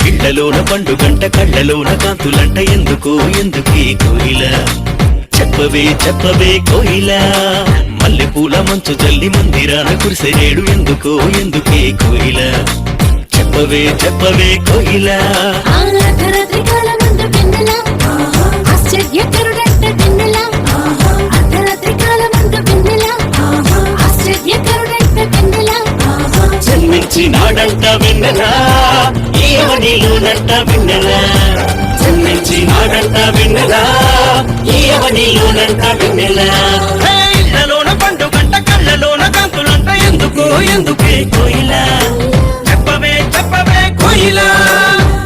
కళ్ళలోన పండు గంట కళ్ళలోన కాంతులంట ఎందుకే కోయిల చెప్పవే చెప్పవే కోయిల మల్లెపూల మంచు జల్లి మందిరాన కురిసెనేడు ఎందుకే కోయిల చెప్పవే చెప్పవే కోయిల జన్మించి నాడంట వెన్నెలా ఈయవనిలోనంట వెన్నెలా జన్మించి నాడంట వెన్నెలా ఈయవనిలోనంట వెన్నెలా ఇళ్ళలోన పండు గంట కళ్ళలోన కాంతులంట ఎందుకే కోయిల చెప్పవే చెప్పవే కోయిల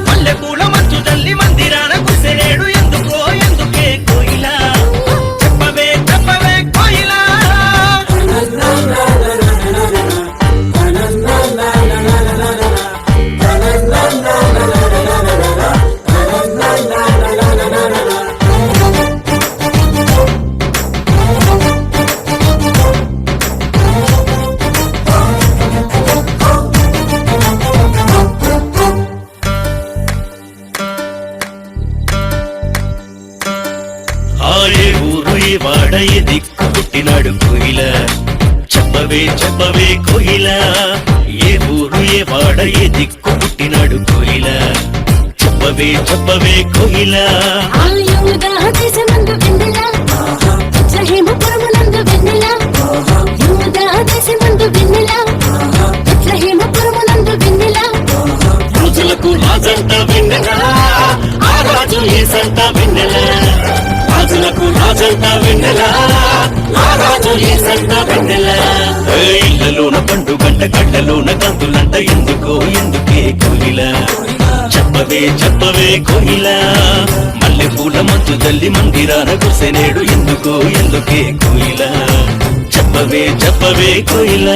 మల్లెపూల మంచు జల్లి మందిరాన కురిసెనేడు ఎందుకే కోయిల చెప్పవే చెప్పవే కోయిల వాడ ఏ దిక్కు పుట్టినాడు కోయిల చెప్పవే చెప్పవే కోయిల ఏ ఊరు ఏ వాడ ఏ దిక్కు పుట్టినాడు కోయిల చెప్పవే చెప్పవే కోయిల రోజులకు రాజంట వెన్నెలా ఆ రాజు ఏసంట వెన్నెలా రాజులకు రాజంట వెన్నెలా ఆ రాజు ఏసంట వెన్నెలా ఇళ్ళలోన పండు గంట కళ్ళలోన కాంతులంట ఎందుకే కోయిల చెప్పవే చెప్పవే కోయిల మల్లెపూల మంచు జల్లి మందిరాన కురిసెనేడు ఎందుకే కోయిల చెప్పవే చెప్పవే కోయిల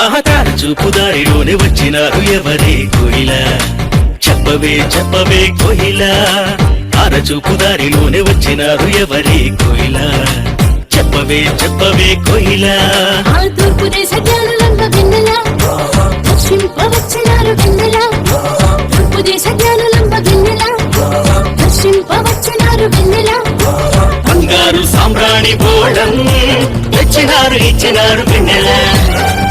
ఆహతార చూపు దారిలోనే వచ్చినారు ఎవరే కోయిల చెప్పవే చెప్పవే కోయిల ఆర చూపు దారిలోనే వచ్చినారు ఎవరే కోయిల చెప్పవే చెప్పవే కోయిల తూర్పు దేశ జ్ఞానులంబ వెన్నెల దర్శింపవచ్చినారు వెన్నెల తూర్పు దేశ జ్ఞానులంబ వెన్నెల దర్శింపవచ్చినారు వెన్నెల బంగారు సామ్రాణి బోళం ఇచ్చినారు వెన్నెల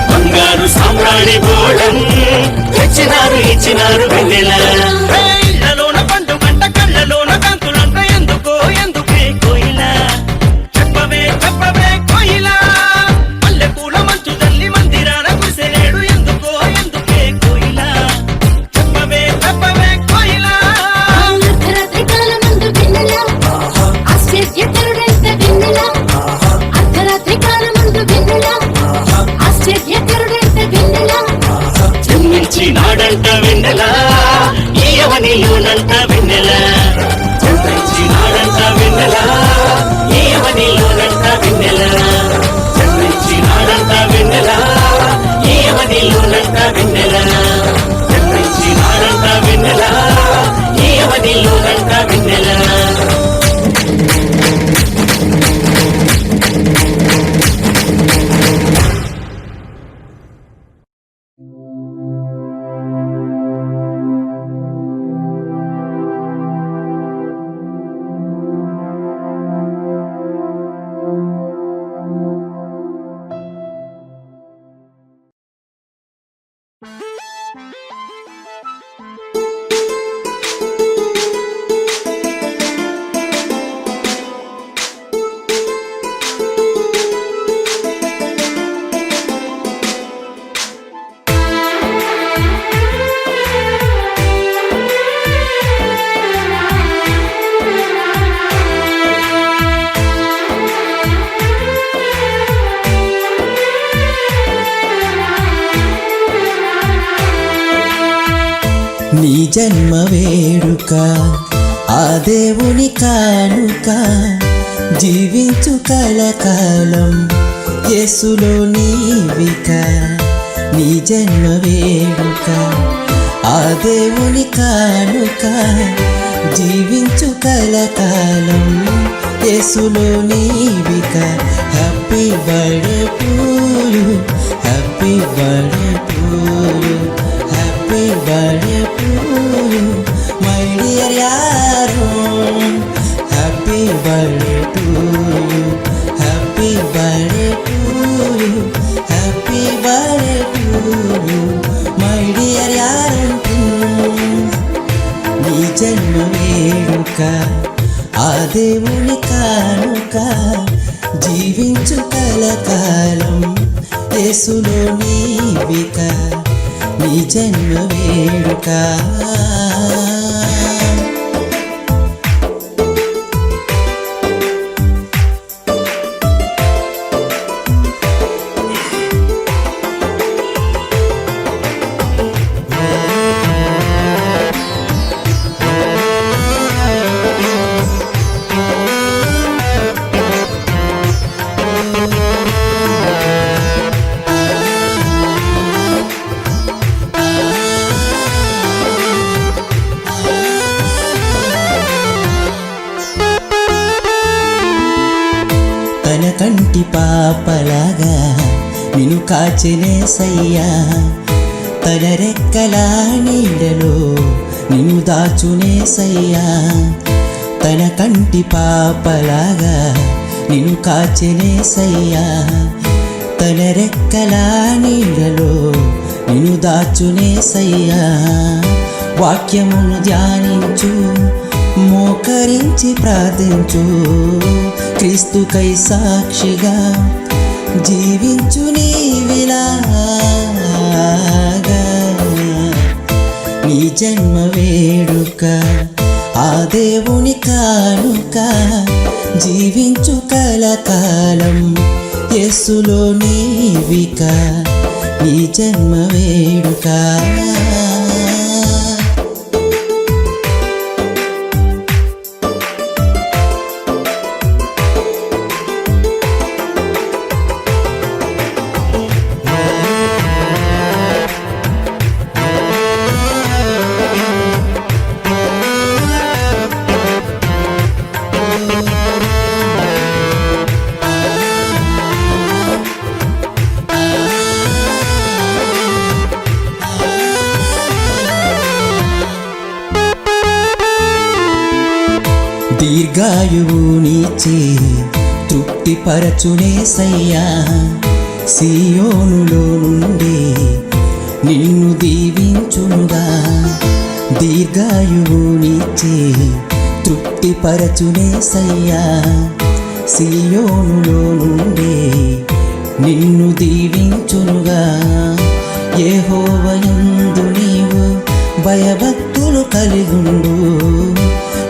బంగారు సామ్రాణి బోళం ఇచ్చినారు వెన్నెల ఇళ్ళలోన పండు గంట కళ్ళలోన కాంతులంట ఎందుకే కోయిల చెప్పవే చెప్పవే కోయిల మల్లెపూల మంచు జల్లి మందిరాన కురిసెనేడు ఎందుకే కోయిల చెప్పవే చెప్పవే కోయిల అర్ధరాత్రి కాలమందు వెన్నెల ఆశ్చర్యకరుడైన వెన్నెల అర్ధరాత్రి కాలమందు వెన్నెల ఆశ్చర్యకరుడైన వెన్నెల జన్మించి నాడంట వెన్నెలా ఈయవనిలోనంట జన్మ వేడుక ఆ దేవుని కానుక జీవించు కలకాలం యేసులో నీవిక నీ జన్మ వేడుక ఆ దేవుని కానుక జీవించు కలకాలం యేసులో నీవిక happy birthday to you happy birthday to you happy birthday to you my dear యారో happy birthday to you happy birthday to you happy birthday to you my dear యారో నీ జన్మ వేడుక ఆ దేవుని కానుక జీవించు కలకాలం యేసులో నీవిక నీ జన్మ వేడుక తన కంటి పాపలాగా నిన్ను కాచెనేసయ్యా తన రెక్కల నీడలో నిన్ను దాచునేసయ్యా తన కంటి పాపలాగా నిన్ను కాచెనేసయ్యా తన రెక్కల నీడలో నిన్ను దాచునేసయ్యా వాక్యమును ధ్యానించు మోకరించి ప్రార్థించు క్రీస్తుకై సాక్షిగా జీవించు నీవిలాగా నీ జన్మ వేడుక ఆ దేవుని కానుక జీవించు కలకాలం యేసులో నీవిక నీ జన్మ వేడుక దీర్ఘాయువు నీచే తృప్తిపరచునేసయ్యా సియోనులో నుండి నిన్ను దీవించునుగా దీర్ఘాయువు నీచే తృప్తిపరచునేసయ్యా సియోనులో నుండి నిన్ను దీవించునుగా యెహోవాయందు నీవు భయభక్తులు కలిగుండు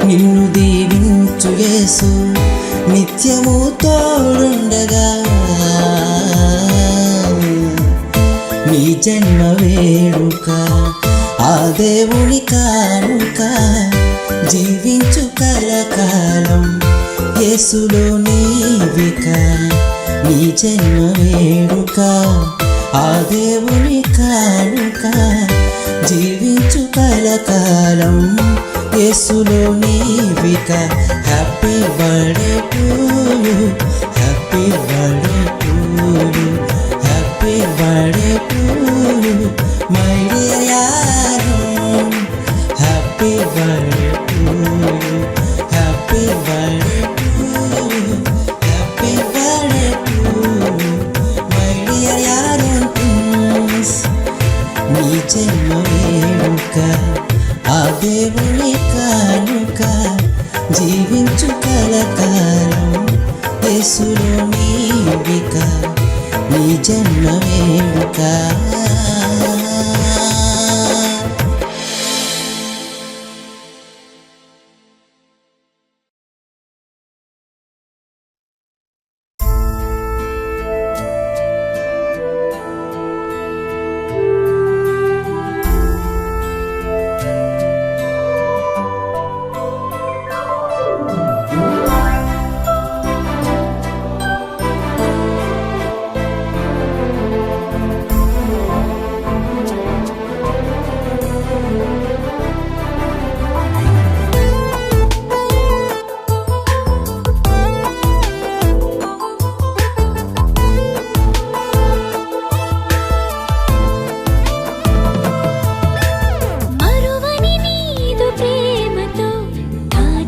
నిన్ను దీవించు యేసు నిత్యము తోడుండగా నీ జన్మ వేడుక ఆ దేవుని కానుక జీవించు కలకాలం యేసులో నీవిక నీ జన్మ వేడుక ఆ దేవుని కానుక జీవించు కలకాలం యేసులో నీవిక happy birthday to you happy birthday to you happy birthday to you my dear యారో happy birthday to you happy birthday to you happy birthday to you my dear యారో నీ జన్మ వేడుక ఆ దేవుని కానుక జీవించు కలకాలం యేసులో నీవిక నీ జన్మ వేడుక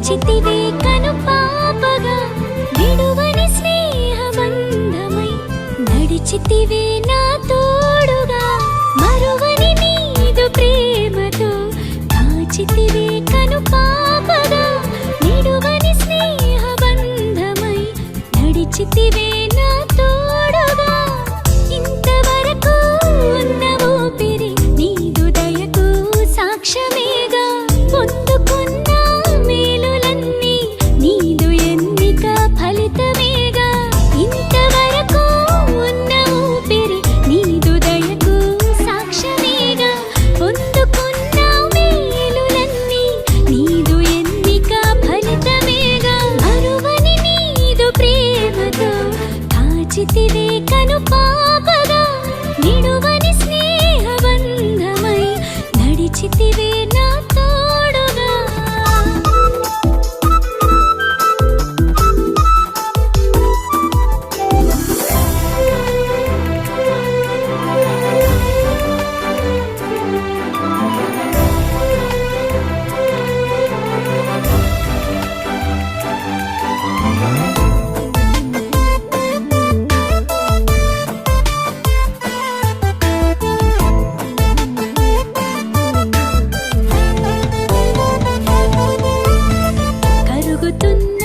కాచితివే కను పాపగా విడువని స్నేహబంధమై నడిచితివే నా తోడుగా మరువని నీదు ప్రేమతో కాచితివే కను పాపగా విడువని స్నేహబంధమై నడిచితివే నా తోడుగా ఇంతవరకు ఉన్న ఊపిరి నీదు దయకు సాక్ష్యమేగా పొందుకున్న మేలులన్నీ నీదు ఎన్నిక ఫలితమేగా ఇంతవరకు ఉన్న ఊపిరి నీదు దయకు సాక్ష్యమేగా పొందుకున్న మేలులన్నీ నీదు ఎన్నిక ఫలితమేగా మరువని నీదు ప్రేమతో కాచితివే కను పాపగా నిడువని స్నేహబంధమై నడిచితివే నా తోడుగా కరుగుతున్న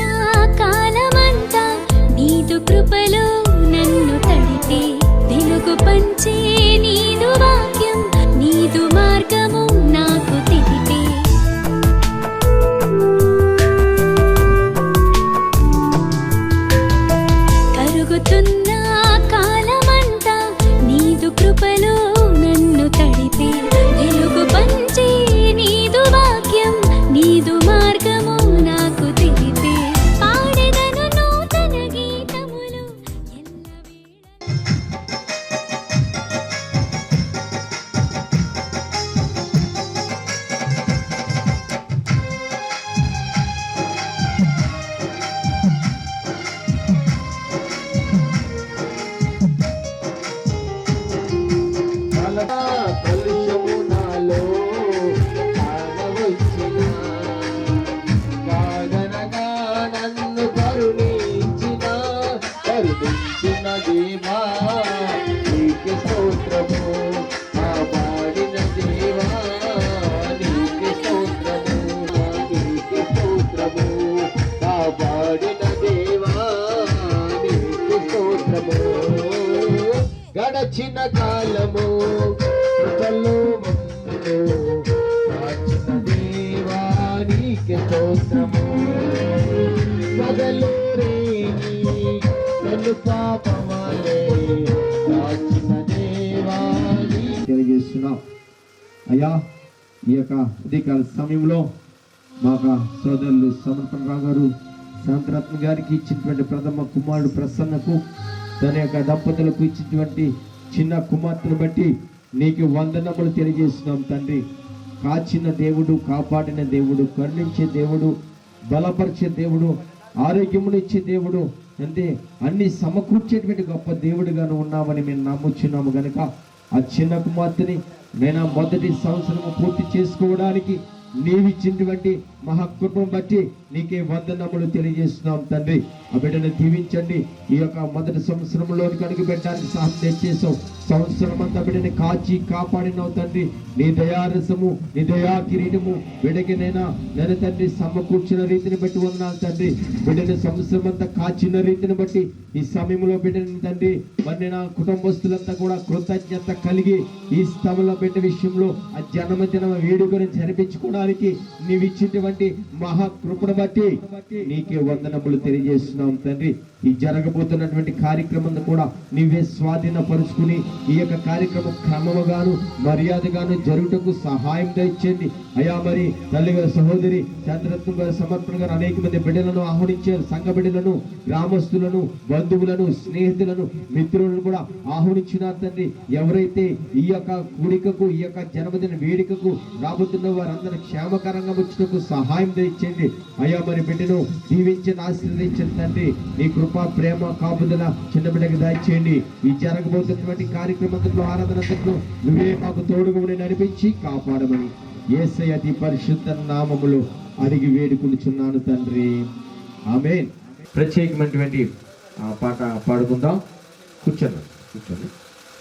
కాలమంతా నీదు కృపలో నన్ను తడిపే వెలుగు పంచే నీదు వాక్యం నీదు మార్గము నాకు తెలిపే కరుగుతున్న కాలమంతా నీదు కృపలో నన్ను తడిపే వెలుగు పంచే నీదు వాక్యం నీదు మార్గము నాకు తెలిపే పాడెదను నూతన గీతములు ఎల్లవేళ కలుషము నాలో కానవచ్చిన కాదనగా నన్ను కరుణించిన దేవా నీకే స్తోత్రము కాపాడిన దేవా నీకే స్తోత్రము నీకే స్తోత్రము కాపాడిన దేవా నీకే స్తోత్రము గడచిన కాలము కృపలో మమ్మును కాచిన దేవా నీకే స్తోత్రము పగలు రేగి నన్ను పాపమాలే కాచిన దేవా తెలియజేస్తున్నాం. అయ్యా ఈ యొక్క ఉదయకాల సమయంలో మా సోదరులు సమర్పణరావు గారు శాంతరత్న గారికి ఇచ్చినటువంటి ప్రథమ కుమారుడు ప్రసన్నకు తన యొక్క దంపతులకు ఇచ్చినటువంటి చిన్న కుమార్తెను బట్టి నీకు వందనములు తెలియజేస్తున్నాం తండ్రి. కాచిన దేవుడు, కాపాడిన దేవుడు, కరుణించే దేవుడు, బలపరిచే దేవుడు, ఆరోగ్యమునిచ్చే దేవుడు, అంటే అన్ని సమకూర్చేటువంటి గొప్ప దేవుడుగాను ఉన్నామని మేము నమ్ముచున్నాము గనుక ఆ చిన్న కుమార్తెని నేను మొదటి సంవత్సరము పూర్తి చేసుకోవడానికి నీవిచ్చినటువంటి మహాకృపను బట్టి నీకే వందనములు తెలియజేస్తున్నాం తండ్రి. ఆ బిడ్డను దీవించండి. ఈ యొక్క మొదటి సంవత్సరంలోనికి అడుగు పెట్టడానికి సహాయం తెచ్చేసావు. సంవత్సరం అంతా బిడ్డని కాచి కాపాడినావు తండ్రి. నీ దయారసము, నీ దయా కిరీటము బిడ్డకి నేను తండ్రి సమకూర్చిన రీతిని బట్టి వందనాలు తండ్రి. బిడ్డని సంవత్సరం అంతా కాచిన రీతిని బట్టి ఈ సమయంలో బిడ్డని తండ్రి మరి నా కుటుంబస్తులంతా కూడా కృతజ్ఞత కలిగి ఈ స్థలంలో బిడ్డ విషయంలో ఆ జన్మదిన వేడుకను జరిపించుకోవడానికి నీవిచ్చినటువంటి మహాకృపను బట్టి నీకే వందనములు తెలియజేస్తున్నాం తండ్రి. ఈ జరగబోతున్నటువంటి కార్యక్రమం కూడా నీవే స్వాధీనపరుచుకుని ఈ యొక్క కార్యక్రమం క్రమముగాను మర్యాదగాను జరుగుటకు సహాయం తెచ్చండి అయ్యా. మరి తల్లి గారి సహోదరి చంద్రరత్నం గారి సమర్పణ గారు అనేక మంది బిడ్డలను ఆహ్వానించారు. సంఘ బిడ్డలను, గ్రామస్తులను, బంధువులను, స్నేహితులను, మిత్రులను కూడా ఆహ్వానించినారు తండ్రి. ఎవరైతే ఈ యొక్క కూడికకు, ఈ యొక్క జన్మదిన వేడుకకు రాబోతున్న వారందరూ క్షేమకరంగా వచ్చుటకు సహాయం తెచ్చండి అయ్యా. మరి బిడ్డను దీవించని ఆశీర్వదించండి తండ్రి. నీ కృప, ప్రేమ, కాపుదల చిన్న బిడ్డకు దయచేయండి. ఈ జరగబోతున్నటువంటి కార్యక్రమంలో, ఆరాధనంతట్లో నువ్వే మాకు తోడుగా నడిపించి కాపాడమని యేసయ్య అతి పరిశుద్ధ నామములో అడిగి వేడుకొనుచున్నాను తండ్రి, ఆమేన్. ప్రత్యేకమైనటువంటి పాట పాడుకుందాం. కూర్చోండి.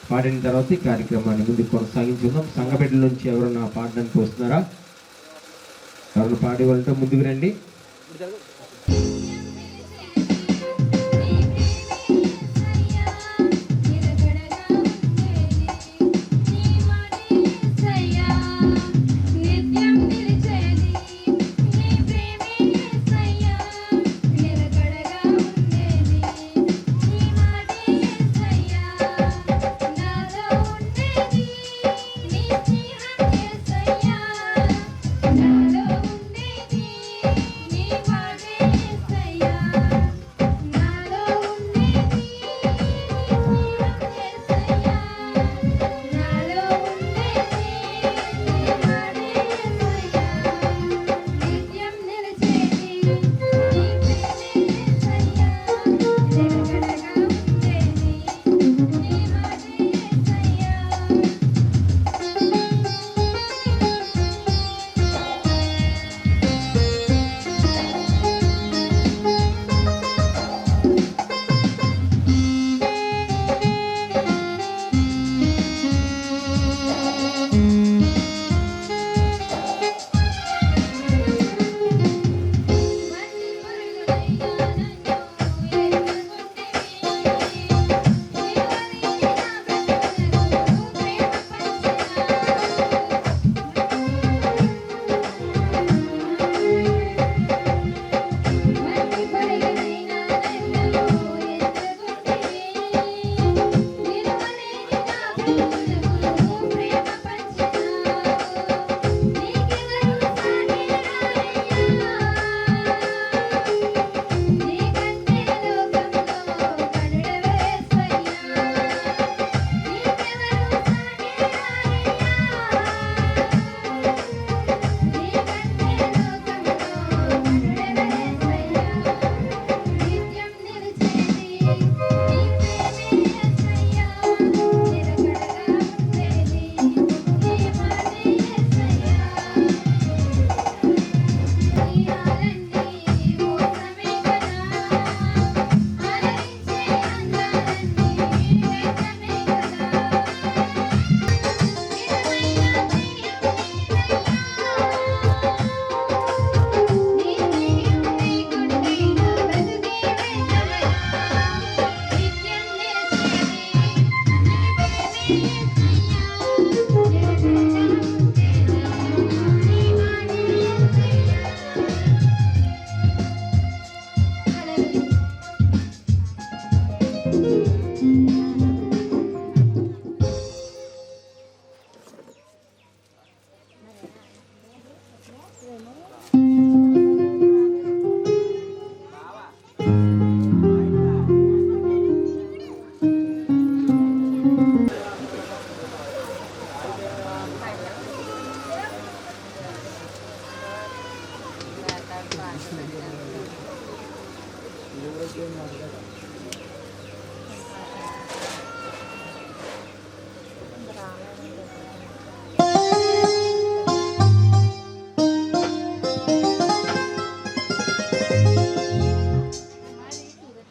పాడిన తర్వాత ఈ కార్యక్రమాన్ని ముందుకు కొనసాగించుకుందాం. సంఘబిడ్డల నుంచి ఎవరైనా పాడడానికి వస్తున్నారా? ఎవరైనా పాడేవాళ్ళంటే ముందుకు రండి.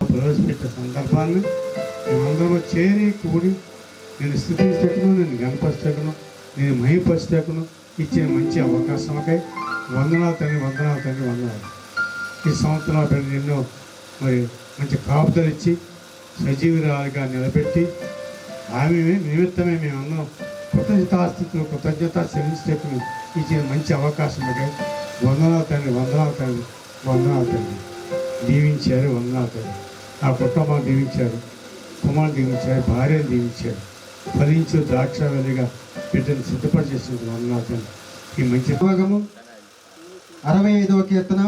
ప్రవేశపెట్టే సందర్భాన్ని మేమందరూ చేరి కూడి నేను స్థుతించటను, నేను గణపరచటను, నేను మహిమపరచటను ఇచ్చిన మంచి అవకాశంకై వందనాలు తండ్రి. ఈ సంవత్సరాల బిడ్డ ఎన్నో మరి మంచి కాపుదలు ఇచ్చి సజీవురాలుగా నిలబెట్టి ఆమె నిమిత్తమే మేమందరం కృతజ్ఞత చెల్లించటకు ఇచ్చిన మంచి అవకాశం వందనాలు తండ్రి. దీవించారు. వందనాలు తండ్రి. ఆ కుటుంబాన్ని దీవించారు, కుమారుని దీవించారు, భార్యను దీవించారు. ఫలించు ద్రాక్ష వెలిగా బిడ్డను సిద్ధపరిచేసిన వందనాలు తండ్రి. ఈ మంచి భాగము 65వ కీర్తన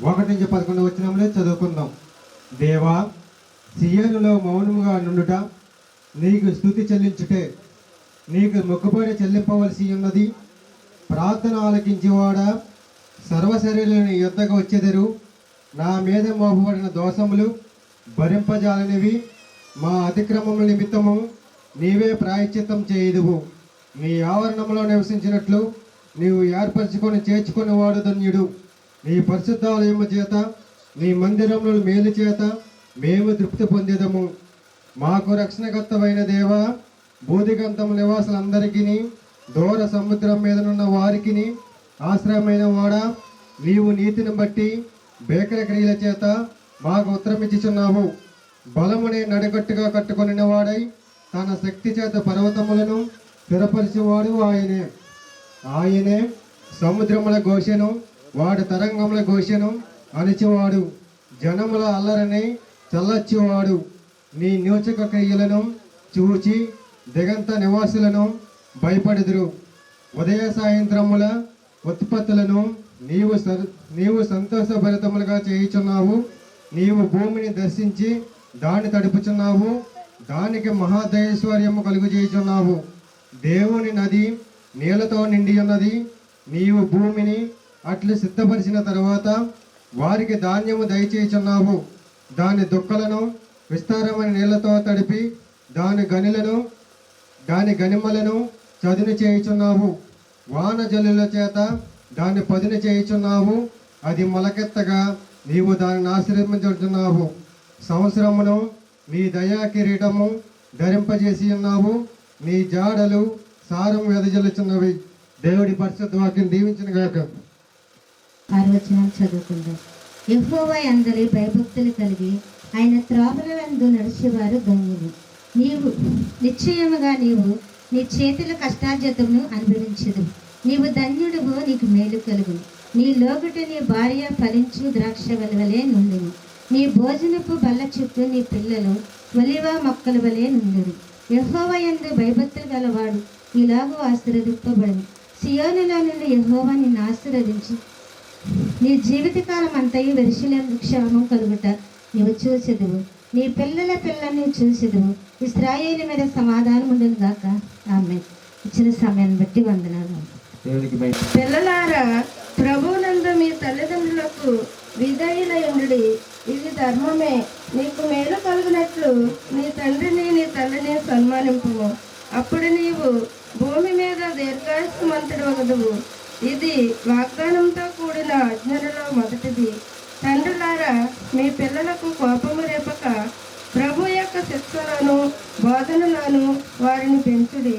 1-11 వచనంలో చదువుకుందాం. దేవా, సియోనులో మౌనముగా నుండుట నీకు స్తుతి చెల్లించుటే, నీకు మొక్కుబడి చెల్లింపవలసి ఉన్నది. ప్రార్థన ఆలకించేవాడా, సర్వశరీరుని యుద్ధకు వచ్చెదరు. నా మీద మోపబడిన దోషములు భరింపజాలనివి. మా అతిక్రమముల నిమిత్తము నీవే ప్రాయశ్చిత్తం చేయుదువు. నీ ఆవరణంలో నివసించినట్లు నీవు ఏర్పరచుకొని చేర్చుకుని వాడు ధన్యుడు. నీ పరిశుద్ధాలయము చేత నీ మందిరముల మేలు చేత మేము తృప్తి పొందేదము. మాకు రక్షణకర్తమైన దేవా, బోధిగంతము నివాసులందరికీ, దూర సముద్రం మీదనున్న వారికి ఆశ్రయమైన వాడా, నీవు నీతిని బట్టి బేకర క్రియల చేత మాకు ఉత్తరమిచ్చుచున్నావు. బలమునే నడగట్టుగా కట్టుకొనిన వాడై తన శక్తి చేత పర్వతములను స్థిరపరిచేవాడు ఆయనే సముద్రముల ఘోషను, వాడి తరంగముల ఘోషను అణిచేవాడు. జనముల అల్లరిని చల్లర్చేవాడు. నీ న్యూచక క్రియలను చూచి దిగంత నివాసులను భయపడెదురు. ఉదయ సాయంత్రముల ఉత్పత్తులను నీవు సంతోషభరితములుగా చేయుచున్నావు. నీవు భూమిని దర్శించి దాన్ని తడుపుచున్నావు. దానికి మహాదైశ్వర్యము కలుగు చేయుచున్నావు. దేవుని నది నీళ్లతో నిండి ఉన్నది. నీవు భూమిని అట్లు సిద్ధపరిచిన తరువాత వారికి ధాన్యము దయచేయుచున్నావు. దాని దుక్కలను విస్తారమైన నీళ్లతో తడిపి దాని గనిమలను చదును చేయుచున్నావు. వాన జల్లుల చేత దాన్ని పదును చేయుచున్నావు. అది మొలకెత్తగా నీవు దానిని ఆశీర్వదించుచున్నావు. సంవత్సరమును నీ దయా కిరీటము ధరింపజేసి ఉన్నావు. నీ జాడలు సారం వెదజల్లుచున్నవి. దేవుడి పరిశుద్ధ వాక్యం దీవించిన గాక. 6వ వచనం చదువుకుందాం. యెహోవా యందలి భయభక్తులు కలిగి ఆయన త్రోవల యందు నడిచేవారు ధన్యులు. నిశ్చయముగా నీవు నీ చేతుల కష్టార్జితమును అనుభవించదు. నీవు ధన్యుడువు, నీకు మేలు కలుగు. నీ లోగుట నీ భార్య ఫలించు ద్రాక్ష వలె నుండును. నీ భోజనపు బల్ల చుట్టూ నీ పిల్లలు ఒలివ మొక్కల వలె నుండును. యెహోవా యందు భయభక్తులు గలవాడు ఇలాగూ ఆశీర్వదింపబడును. సియోనులో నుండి యెహోవా నిన్ను ఆశీర్వదించి నీ జీవితకాలం అంతయు యెరూషలేముకు క్షేమం కలుగుట నీవు చూచెదవు. నీ పిల్లల్ని చూచెదవు. ఇశ్రాయేలు మీద సమాధానం ఉండును గాక. ఆమేన్. ఇచ్చిన సమయాన్ని బట్టి వందనాలు. పిల్లలారా, ప్రభువునందు మీ తల్లిదండ్రులకు విధేయులయుండుడి. ఇది ధర్మమే. నీకు మేలు కలుగునట్లు నీ తండ్రిని నీ తల్లిని సన్మానింపుము. అప్పుడు నీవు భూమి మీద దీర్ఘాయుష్మంతుడు వగదువు. ఇది వాగ్దానంతో కూడిన ఆజ్ఞలలో మొదటిది. తండ్రులారా, మీ పిల్లలకు కోపము రేపక ప్రభు యొక్క శిక్షలను బోధనలను వారిని పెంచుడి.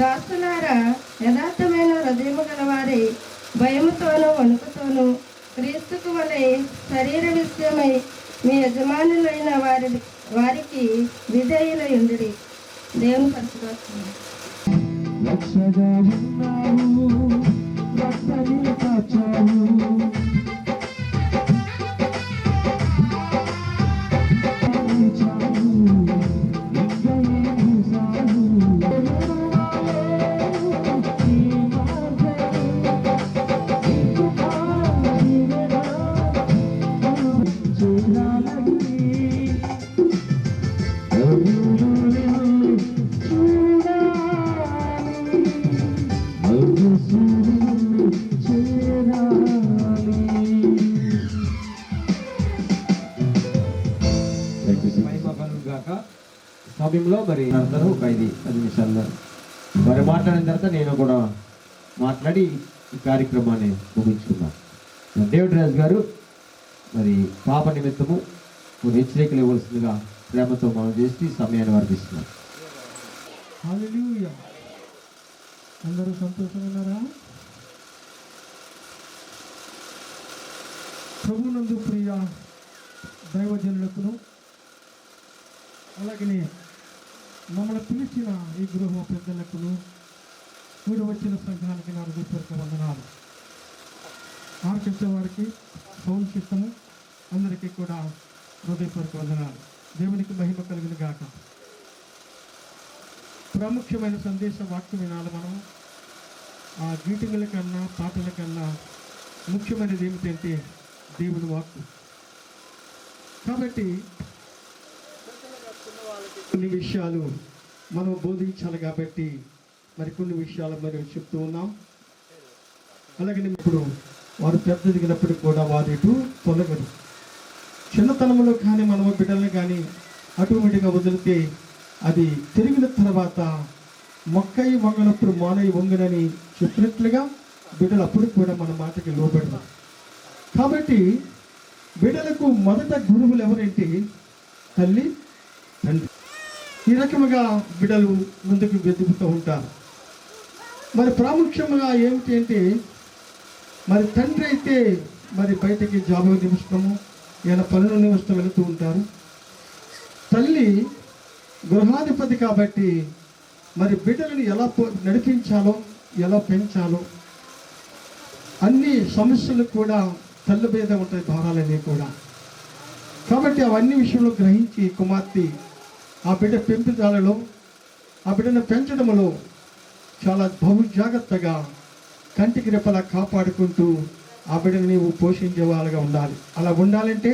దాసులారా, యథార్థమైన హృదయము గలవారి భయముతోనూ వణుకుతోనూ క్రీస్తుకు వలె శరీర విషయమై మీ యజమానులైన వారికి విధేయులయుండుడి. దేవుని పరిశుద్ధ రక్షగా ఉన్నావు, రక్షణని కాచావు. సమయంలో మరి అందరూ ఒక 5 నిమిషాల్లో మరి మాట్లాడిన తర్వాత నేను కూడా మాట్లాడి ఈ కార్యక్రమాన్ని ముగించుకున్నాను. డేవిడ్ రాజు గారు మరి పాప నిమిత్తము హెచ్చరికలు ఇవ్వాల్సిందిగా ప్రేమతో మనం చేసి సమయాన్ని వర్తిస్తున్నాం. హల్లెలూయా. అందరూ సంతోషంగా ప్రభునందు ప్రియ దైవజనులకును అలాగనే మమ్మల్ని పిలిచిన ఈ గృహ పెద్దలకును కూడి వచ్చిన సంఘానికి నా హృదయపూర్వక వందనాలు. ఆర్కెస్ట్రా వారికి సౌండ్ సిస్టము అందరికీ కూడా హృదయపూర్వక వందనాలు. దేవునికి మహిమ కలిగిన గాక. ప్రాముఖ్యమైన సందేశ వాక్యం వినాలి. మనం ఆ గీటింగుల కన్నా పాటల కన్నా ముఖ్యమైనది ఏమిటంటే దేవుని వాక్కు. కాబట్టి కొన్ని విషయాలు మనం బోధించాలి కాబట్టి మరి కొన్ని విషయాలు మనం చెప్తూ ఉన్నాం. అలాగే ఇప్పుడు వారు పెద్ద దిగినప్పటికి కూడా వారు ఇటు తొలగరు. చిన్నతనంలో కానీ మనం బిడ్డలను కానీ అటువటిగా వదిలితే అది తిరిగిన తర్వాత మొక్కై వంగనప్పుడు మానై వంగనని చెప్పినట్లుగా బిడ్డలు అప్పుడు కూడా మన మాటకి లోబెడతారు. కాబట్టి బిడ్డలకు మొదట గురువులు ఎవరేంటి? తల్లి, తండ్రి. ఈ రకముగా బిడ్డలు ముందుకు వెతుకుతూ ఉంటారు. మరి ప్రాముఖ్యంగా ఏమిటి అంటే, మరి తండ్రి అయితే మరి బయటకి జాబు నిమిషము ఏమైనా పనుల నిమిషం వెళుతూ ఉంటారు. తల్లి గృహాధిపతి కాబట్టి మరి బిడ్డలను ఎలా నడిపించాలో, ఎలా పెంచాలో అన్ని సమస్యలు కూడా తల్లి మీద ఉంటాయి, భారాలన్నీ కూడా. కాబట్టి అవన్నీ విషయంలో గ్రహించి కుమార్తె ఆ బిడ్డ పెంపుదలలో, ఆ బిడ్డను పెంచడంలో చాలా బహు జాగ్రత్తగా కంటికి రెప్పలా కాపాడుకుంటూ ఆ బిడ్డను నీవు పోషించే వాళ్ళగా ఉండాలి. అలా ఉండాలంటే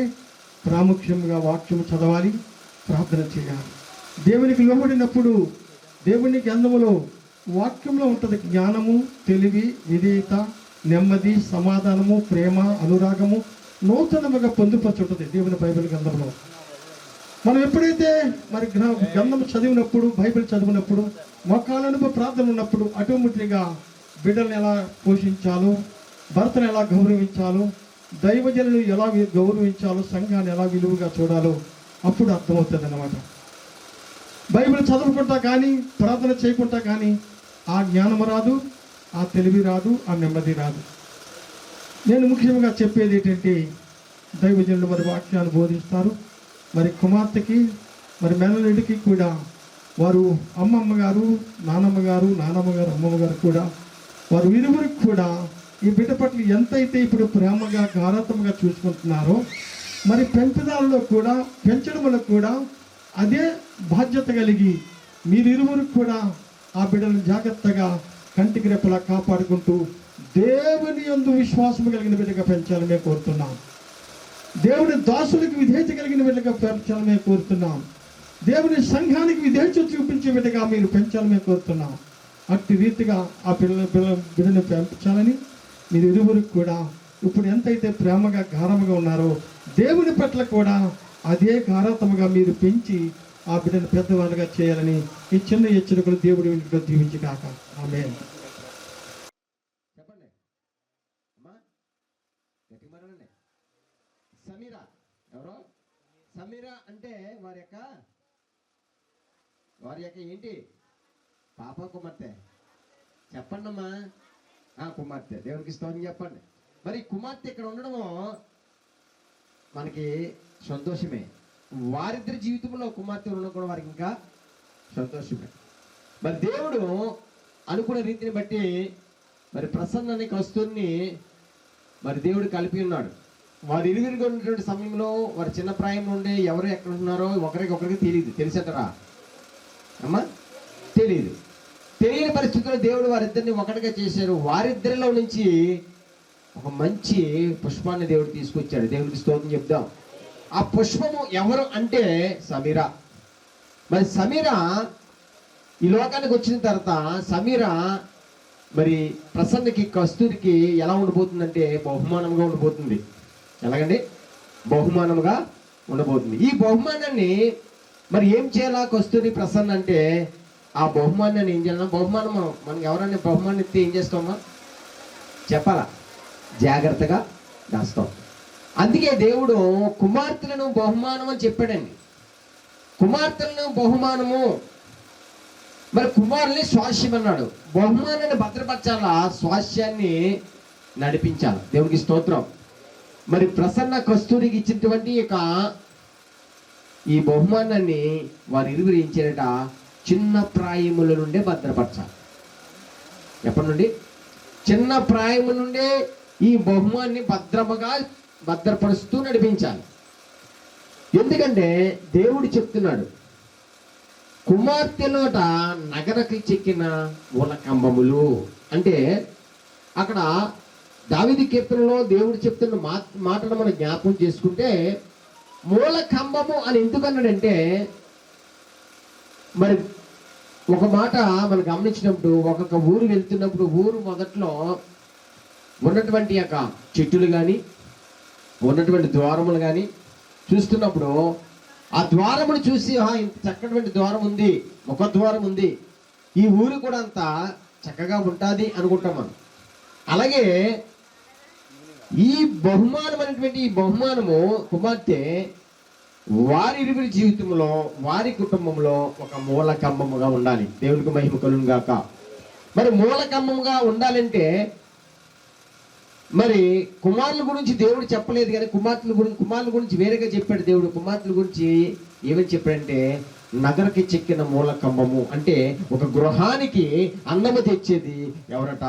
ప్రాముఖ్యంగా వాక్యము చదవాలి, ప్రార్థన చేయాలి. దేవునికి లోబడినప్పుడు దేవుని గ్రంథములో వాక్యంలో ఉంటుంది జ్ఞానము, తెలివి, విధేయత, నెమ్మది, సమాధానము, ప్రేమ, అనురాగము నూతనముగా పొందుపరచుంటుంది దేవుని బైబిల్ గ్రంథంలో. మనం ఎప్పుడైతే మరి గ్రంథం చదివినప్పుడు, బైబిల్ చదివినప్పుడు, మోకాళ్ళను ప్రార్థన ఉన్నప్పుడు ఆటోమేటిక్గా బిడ్డలను ఎలా పోషించాలో, భర్తను ఎలా గౌరవించాలో, దైవజనులను ఎలా గౌరవించాలో, సంఘాన్ని ఎలా విలువగా చూడాలో అప్పుడు అర్థమవుతుంది అన్నమాట. బైబిల్ చదువుకుంటా కానీ, ప్రార్థన చేయకుండా కానీ ఆ జ్ఞానం రాదు, ఆ తెలివి రాదు, ఆ నెమ్మది రాదు. నేను ముఖ్యంగా చెప్పేది ఏంటంటే, దైవజనులు మరి వాక్యాన్ని బోధిస్తారు. మరి కుమార్తెకి మరి మేనల్లుడికి కూడా వారు అమ్మమ్మ గారు, నానమ్మ గారు, అమ్మమ్మ గారు కూడా వారు ఇరువురికి కూడా ఈ బిడ్డ పట్ల ఎంతైతే ఇప్పుడు ప్రేమగా గారాతంగా చూసుకుంటున్నారో, మరి పెంపుదలలో కూడా, పెంచడంలో కూడా అదే బాధ్యత కలిగి మీరు ఇరువురికి కూడా ఆ బిడ్డలను జాగ్రత్తగా కంటికి రెప్పలా కాపాడుకుంటూ దేవుని యందు విశ్వాసం కలిగిన బిడ్డగా పెంచాలని మేము కోరుతున్నాం. దేవుని దాసులకు విధేయత కలిగిన బిడ్డగా పెంచాలని మేము కోరుతున్నాం. దేవుని సంఘానికి విధేయత చూపించే బిడ్డగా మీరు పెంచాలని మేము కోరుతున్నాం. అట్టి రీతిగా ఆ బిడ్డను పెంచాలని మీరు ఇరువురికి కూడా ఇప్పుడు ఎంతైతే ప్రేమగా గారముగా ఉన్నారో దేవుని పట్ల కూడా అదే గారాతముగా మీరు పెంచి ఆ బిడ్డను పెద్దవాళ్ళుగా చేయాలని ఈ చిన్న హెచ్చరికలు దేవుడి ఇంట్లో దీవించి కాక. ఆమేన్. చెప్పండి అమ్మా, గట్టి మాట్లాడండి. సమీరా ఎవరో? సమీరా అంటే వారి యొక్క ఏంటి? పాప కుమార్తె? చెప్పండి అమ్మా. కుమార్తె. దేవునికి స్తోత్రం చెప్పండి. మరి కుమార్తె ఇక్కడ ఉండడము మనకి సంతోషమే. వారిద్దరి జీవితంలో కుమార్తె ఉండడం కూడా వారికి ఇంకా సంతోషమే. మరి దేవుడు అనుకున్న రీతిని బట్టి మరి ప్రసన్నని, కస్తూరిని మరి దేవుడు కలిపి ఉన్నాడు. వారు ఇరువురికి ఉన్నటువంటి సమయంలో వారి చిన్న ప్రాయం నుండి ఎవరు ఎక్కడ ఉన్నారో ఒకరికి తెలియదు. తెలిసేటరా అమ్మా? తెలియదు. తెలియని పరిస్థితుల్లో దేవుడు వారిద్దరిని ఒకటిగా చేశారు. వారిద్దరిలో నుంచి ఒక మంచి పుష్పాన్ని దేవుడు తీసుకొచ్చాడు. దేవుడికి స్తోత్రం చెప్దాం. ఆ పుష్పము ఎవరు అంటే సమీరా. మరి సమీరా ఈ లోకానికి వచ్చిన తర్వాత సమీరా మరి ప్రసన్నకి, కస్తూరికి ఎలా ఉండిపోతుందంటే బహుమానంగా ఉండిపోతుంది. ఎలాగండి? బహుమానంగా ఉండబోతుంది. ఈ బహుమానాన్ని మరి ఏం చేయాలా కస్తూరి, ప్రసన్న అంటే ఆ బహుమానాన్ని ఏం చేయాలన్నా, బహుమానము మనకి ఎవరైనా బహుమానం ఇస్తే ఏం చేస్తామా చెప్పాలా? జాగ్రత్తగా దాస్తాం. అందుకే దేవుడు కుమార్తెలను బహుమానం అని చెప్పాడండి. కుమార్తెలను బహుమానము, మరి కుమారుని స్వాస్యం అన్నాడు. బహుమానాన్ని భద్రపరచాలా, స్వాస్యాన్ని నడిపించాలి. దేవునికి స్తోత్రం. మరి ప్రసన్న కస్తూరికి ఇచ్చినటువంటి ఈ బహుమానాన్ని వారి ఇరువురు ఏం చేయాలట? చిన్న ప్రాయముల నుండే భద్రపరచాలి. ఎప్పటి నుండి? చిన్న ప్రాయము నుండే ఈ బహుమాన్ని భద్రపరుస్తూ నడిపించాలి. ఎందుకంటే దేవుడు చెప్తున్నాడు, కుమార్తెలోట నగరకి చెక్కిన మూలకంబములు. అంటే అక్కడ దావీదు కీర్తనలో దేవుడు చెప్తున్న మాటను మనం జ్ఞాపకం చేసుకుంటే, మూలకంబము అని ఎందుకన్నాడంటే, మరి ఒక మాట మనం గమనించినప్పుడు, ఒక్కొక్క ఊరు వెళ్తున్నప్పుడు ఊరు మొదట్లో ఉన్నటువంటి యొక్క చెట్టులు కానీ, ఉన్నటువంటి ద్వారములు కానీ చూస్తున్నప్పుడు ఆ ద్వారమును చూసి ఇంత చక్కటి ద్వారం ఉంది, ఒక ద్వారం ఉంది, ఈ ఊరు కూడా అంత చక్కగా ఉంటుంది అనుకుంటాం మనం. అలాగే ఈ బహుమానం అనేటువంటి ఈ బహుమానము కుమార్తె వారి ఇరువురి జీవితంలో వారి కుటుంబంలో ఒక మూలకంబముగా ఉండాలి. దేవునికి మహిమ కలుగును గాక. మరి మూలకంబముగా ఉండాలంటే మరి కుమారుల గురించి దేవుడు చెప్పలేదు, కానీ కుమారుల గురించి వేరేగా చెప్పాడు దేవుడు. కుమార్తెల గురించి ఏమని చెప్పాడంటే నగరకి చెక్కిన మూలకంబము, అంటే ఒక గృహానికి అన్నము తెచ్చేది ఎవరట?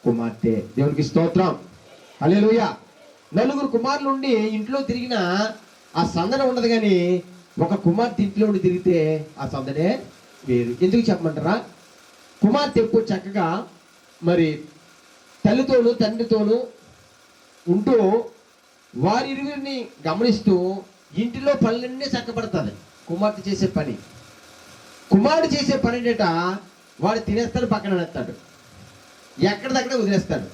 కుమార్తె. దేవునికి స్తోత్రం, హల్లెలూయా. నలుగురు కుమారులు ఉండి ఇంట్లో తిరిగిన ఆ సందడి ఉండదు, కానీ ఒక కుమార్తె ఇంట్లో ఉండి తిరిగితే ఆ సందడే వేరు. ఎందుకు చెప్పమంటారా? కుమార్తె ఎప్పుడు చక్కగా మరి తల్లితోనూ తండ్రితోనూ ఉంటూ వారి ఇరువురిని గమనిస్తూ ఇంటిలో పనులన్నీ చక్కబడుతుంది. కుమార్తె చేసే పని, కుమారుడు చేసే పని ఏంటట? వాడు తినేస్తాడు, పక్కన వేస్తాడు, ఎక్కడిదక్కడే వదిలేస్తాడు.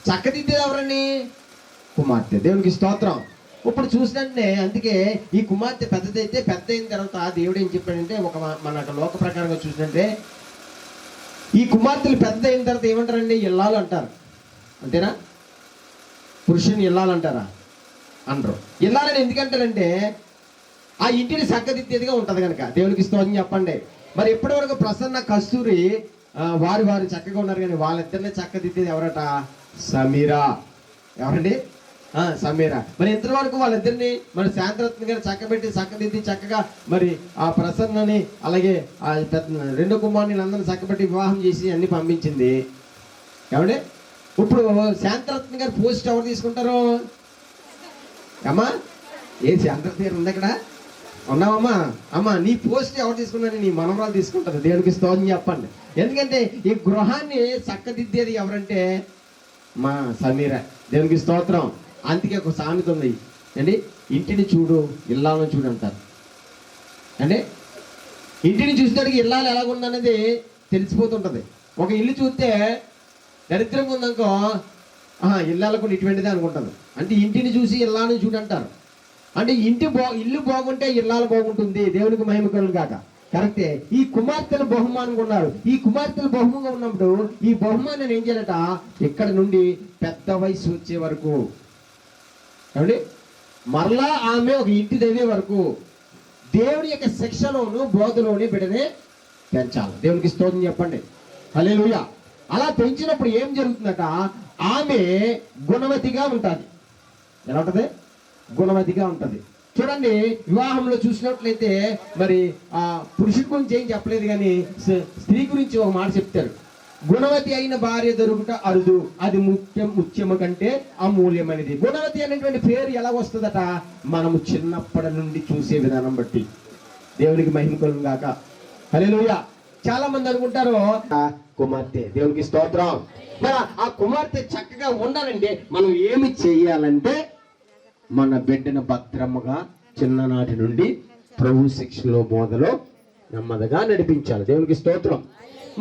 చక్కదిద్దేది ఎవరండి? కుమార్తె. దేవునికి స్తోత్రం. ఇప్పుడు చూసినట్టే అందుకే ఈ కుమార్తె పెద్దదైతే పెద్ద అయిన తర్వాత దేవుడు ఏం చెప్పాడంటే, ఒక మన లోక ప్రకారంగా చూసినట్టే ఈ కుమార్తెలు పెద్ద అయిన తర్వాత ఏమంటారండి? ఇల్లాలు అంటారు. అంతేనా? పురుషుని ఇల్లాలు అంటారా? అనరు. ఇల్లాలని ఎందుకంటారంటే ఆ ఇంటిని చక్కదిద్దేదిగా ఉంటుంది కనుక. దేవునికి స్తోత్రం చెప్పండి. మరి ఎప్పటి వరకు ప్రసన్న కస్తూరి వారు చక్కగా ఉన్నారు, కానీ వాళ్ళిద్దరినే చక్కదిద్దేది ఎవరట? సమీరా. ఎవరండి? సమీరా. మరి ఇంతవరకు వాళ్ళిద్దరిని మరి శాంతరత్న గారు చక్కబెట్టి చక్కదిద్ది చక్కగా మరి ఆ ప్రసన్నని అలాగే ఆ రెండో కుమారుని అందరిని చక్కబెట్టి వివాహం చేసి అన్ని పంపించింది. ఏమండి? ఇప్పుడు శాంతరత్న గారు పోస్ట్ ఎవరు తీసుకుంటారు? అమ్మా, ఏ శాంతరత్న గారు ఉంది అక్కడ? ఉన్నావమ్మా? అమ్మా, నీ పోస్ట్ ఎవరు తీసుకున్నారని నీ మనవరాలు తీసుకుంటారు. దేవునికి స్తోత్రం చెప్పండి. ఎందుకంటే ఈ గృహాన్ని చక్కదిద్దేది ఎవరంటే మా సమీరా. దేవునికి స్తోత్రం. అందుకే ఒక సామెత ఉంది అండి, ఇంటిని చూడు ఇల్లాలను చూడు అంటారు. అంటే ఇంటిని చూసేటడికి ఇల్లాలు ఎలాగుందనేది తెలిసిపోతుంటుంది. ఒక ఇల్లు చూస్తే దరిద్రంగా ఉందనుకో, ఇల్లాలకు ఇటువంటిదే అనుకుంటాను. అంటే ఇంటిని చూసి ఇల్లాలను చూడు అంటారు. అంటే ఇల్లు బాగుంటే ఇల్లాలు బాగుంటుంది. దేవునికి మహిమ కలుగును గాక. కరెక్టే. ఈ కుమార్తెలు బహుమానంగా ఉన్నారు. ఈ కుమార్తెలు బహుమంగా ఉన్నప్పుడు ఈ బహుమానం ఏం చేయాలట? ఇక్కడ నుండి పెద్ద వయసు వచ్చే వరకు, ఏమండి, మరలా ఆమె ఒక ఇంటి దేవే వరకు దేవుని యొక్క శిక్షలోను బోధలోని బిడ్డనే పెంచాలి. దేవునికి స్తోత్రం చెప్పండి, హల్లెలూయా. అలా పెంచినప్పుడు ఏం జరుగుతుందట? ఆమె గుణవతిగా ఉంటుంది. ఎలా ఉంటుంది? గుణవతిగా ఉంటుంది. చూడండి, వివాహంలో చూసినట్లయితే మరి ఆ పురుషుడి గురించి ఏం చెప్పలేదు, కానీ స్త్రీ గురించి ఒక మాట చెప్తారు. గుణవతి అయిన భార్య దొరుకుట అరుదు, అది ముఖ్యము కంటే అమూల్యమైనది. గుణవతి అనేటువంటి పేరు ఎలా వస్తుందట? మనము చిన్నప్పటి నుండి చూసే విధానం బట్టి. దేవునికి మహిమ కలుగును గాక. హల్లెలూయా. చాలా మంది అనుకుంటారు కుమార్తె. దేవునికి స్తోత్రం. మరి ఆ కుమార్తె చక్కగా ఉండాలంటే మనం ఏమి చేయాలంటే మన బిడ్డను భద్రముగా చిన్ననాటి నుండి ప్రభు శిక్షలో బోధలో నెమ్మదిగా నడిపించాలి. దేవునికి స్తోత్రం.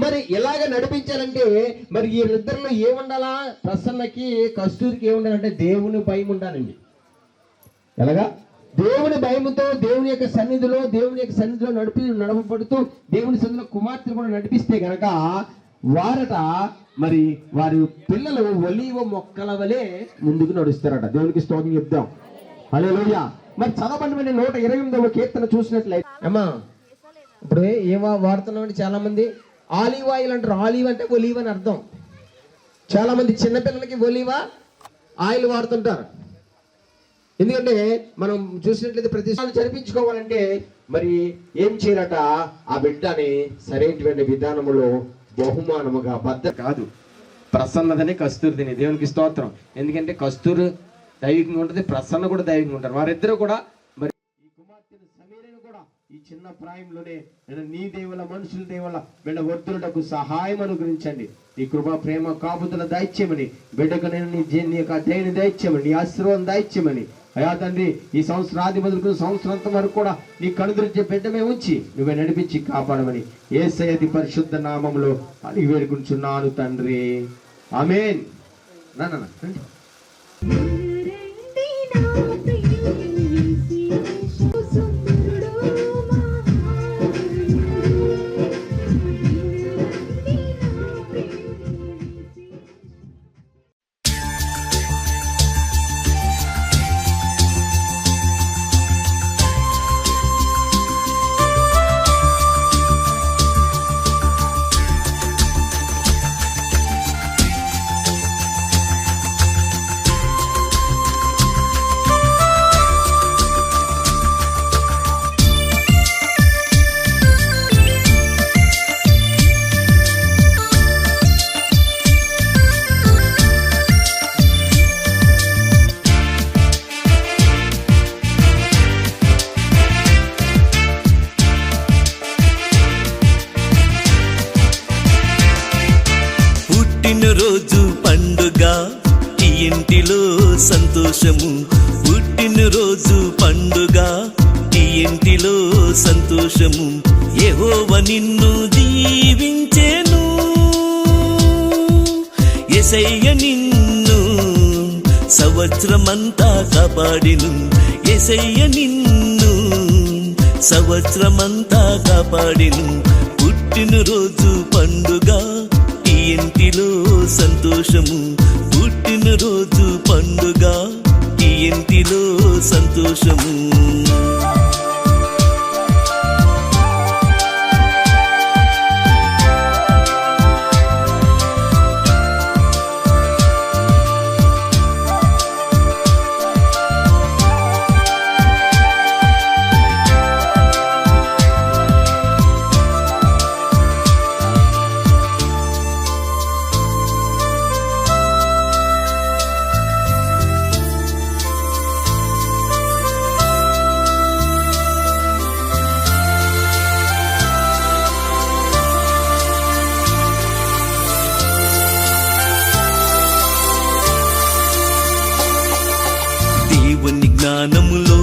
మరి ఇలాగ నడిపించాలంటే మరి వీళ్ళిద్దరిలో ఏముండాలా? ప్రసన్నకి కస్తూరికి ఏముండాలంటే దేవుని భయం ఉండాలండి. ఎలాగా? దేవుని భయముతో దేవుని యొక్క సన్నిధిలో నడపబడుతూ దేవుని సన్నిధిలో కుమార్తెను కూడా నడిపిస్తే గనక వారట మరి వారి పిల్లలు ఒలీవ మొక్కల వలె ముందుకు నడుస్తారట. దేవునికి స్తోత్రం చెప్దాం, హల్లెలూయా. మరి చదవండి 128వ కీర్తన చూసినట్లయితే, అమ్మా ఇప్పుడు ఏమో వాడుతున్నామండి చాలా మంది ఆలివ్ ఆయిల్ అంటారు. ఆలివ్ అంటే ఒలీవ్ అని అర్థం. చాలా మంది చిన్నపిల్లలకి ఒలీవ ఆయిల్ వాడుతుంటారు. ఎందుకంటే మనం చూసినట్లయితే ప్రతి చనిపించుకోవాలంటే మరి ఏం చేయాలట? ఆ బిడ్డని సరైనటువంటి విధానములో బహుమానముగా కాదు, ప్రసన్నదని కస్తూరిని. దేవునికి స్తోత్రం. ఎందుకంటే కస్తూరు దైవికంగా ఉంటుంది, ప్రసన్న కూడా దైవికంగా ఉంటారు. వారిద్దరూ కూడా మరి ఈ కుమార్తెను సమీరను కూడా ఈ చిన్న ప్రాయంలోనే నీ దేవుల మనుషుల దేవుల బిడ్డ వర్ధులకు సహాయం అనుగ్రహించండి. నీ కృప ప్రేమ కాపుదల దాయిచ్యమని బిడ్డకు నేను నీ యొక్క దయని దాయిచ్యమని, నీ ఆశీర్వాదం దాయిచ్యమని. అయా తండ్రి, ఈ సంవత్సరాది మొదలుకున్న సంవత్సరంతో వరకు కూడా నీ కనుదరించే బిడ్డమే ఉంచి నువ్వే నడిపించి కాపాడమని యేసయ్య పరిశుద్ధ నామములో అడిగి వేడుకుంటున్నాను తండ్రి, ఆమేన్. సంతోషము, పుట్టినరోజు పండుగ ఈ ఇంటిలో సంతోషము. యెహోవా నిన్ను దీవించెను, యేసయ్య నిన్ను సంవత్సరమంతా కాపాడిను. యేసయ్య నిన్ను సంవత్సరమంతా కాపాడిను. పుట్టినరోజు పండుగ ఈ ఇంటిలో సంతోషము, పుట్టినరోజు పండుగ ఈ ఇంటిలో సంతోషము. దేవుని జ్ఞానములో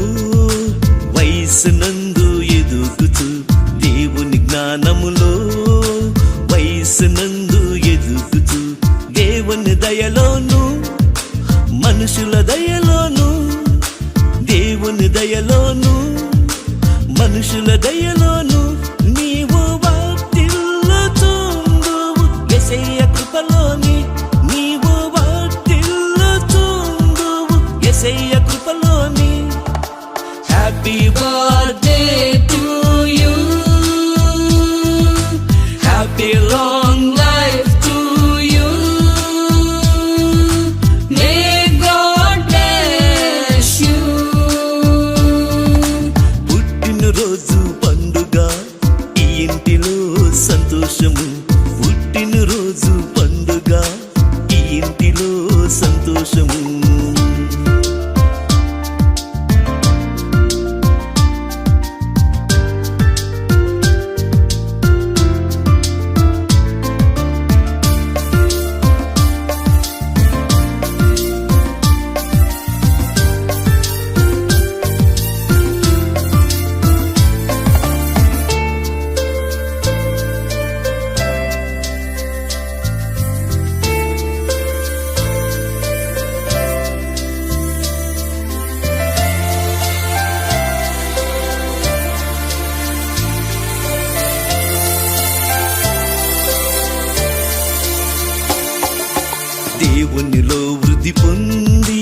వయస్సునందు ఎదుగుతూ, దేవుని జ్ఞానములో వయస్సునందు ఎదుగుతూ, దేవుని దయలోను మనుషుల దయలోను, దేవుని దయలోను మనుషుల దయలోను నీవు వర్ధిల్లుచుందువు. యేసయ్య కృపలోని నీవు వర్ధిల్లుచుందువు, యేసయ్య కృపలోని. Happy birthday to you, happy long life to you, may God bless you. పుట్టినరోజు పండుగ ఈ ఇంటిలో సంతోషము, పుట్టినరోజు పండుగ ఈ ఇంటిలో సంతోషము. దేవునిలో వృద్ధి పొంది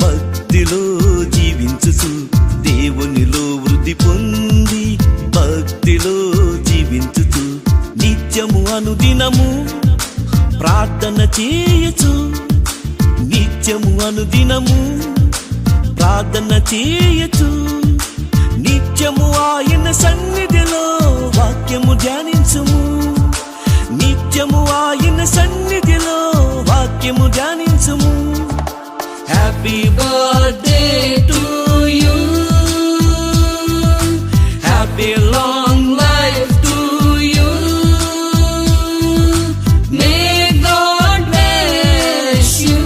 భక్తిలో జీవించుచు, దేవునిలో వృద్ధి పొంది భక్తిలో జీవించుచు, నిత్యము అనుదినము ప్రార్థన చేయచు, నిత్యము అనుదినము ప్రార్థన చేయచు, నిత్యము ఆయన సన్నిధిలో వాక్యము ధ్యానించుము, నిత్యము ఆయన సన్నిధిలో వాక్యము ధ్యానించుము. Happy birthday to you, happy long life to you, may God bless you.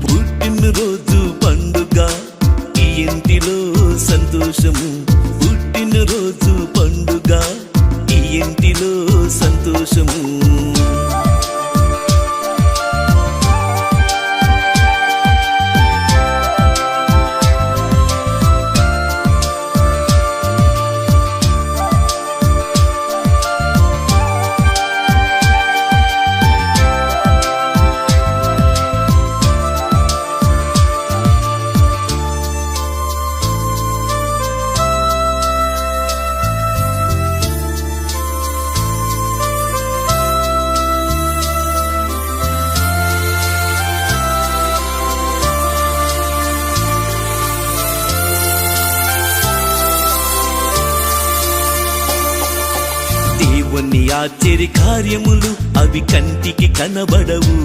పుట్టినరోజు పండుగ ఈ ఇంటిలో సంతోషము, పుట్టినరోజు పండుగ ఈ ఇంటిలో సంతోషము. దేవుని ఆశ్చర్య కార్యములు అవి కంటికి కనబడవు,